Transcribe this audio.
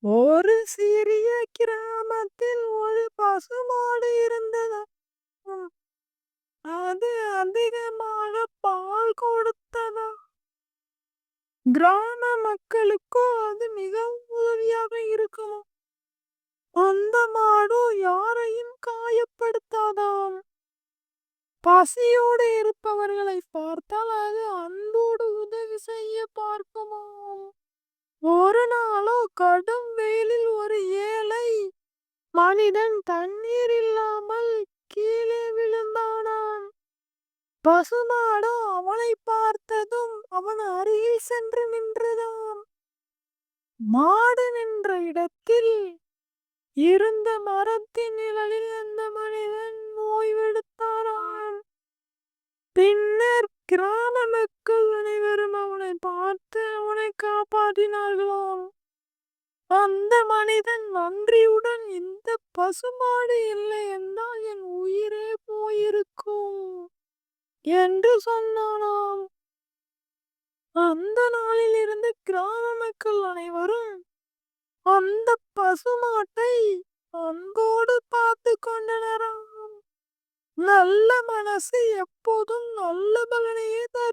ஒரு சிறிய கிராமத்தில் ஒரு பசுமாடு இருந்தது. ம், அது அதிகமாக பால் கொடுத்தது. கிராம மக்களுக்கோ அது மிகவும் உதவியாக இருக்கும். அந்த மாடு யாரையும் காயப்படுத்தாதாம். பசியோடு இருப்பவர்களை பார்த்தால் அது அன்போடு உதவி செய்ய பார்க்குமாம். ஒரு நாளோ கடும் வெயிலில் ஒரு ஏழை மனிதன் தண்ணீர் இல்லாமல் கீழே விழுந்தானாம். பசுமாடோ அவனை பார்த்ததும் அவன் அருகில் சென்று நின்றதாம். மாடு நின்ற இடத்தில் இருந்த மரத்தின் நிழலில் அந்த மனிதன் ஓய்வெடுத்தாராம். பின்னர் கிராம மக்கள் அனைவரும் அவனை பார்த்து அவனை காப்பாற்றினார்களாம். அந்த மனிதன் நன்றியுடன், இந்த பசுமாடு இல்லை என்றால் என் உயிரே போயிருக்கும் என்று சொன்னானாம். அந்த நாளில் இருந்து கிராம மக்கள் அனைவரும் அந்த பசுமாட்டை அன்போடு பார்த்து கொண்டனராம். நல்ல மனசு எப்போதும் நல்ல பலனையே தரும்.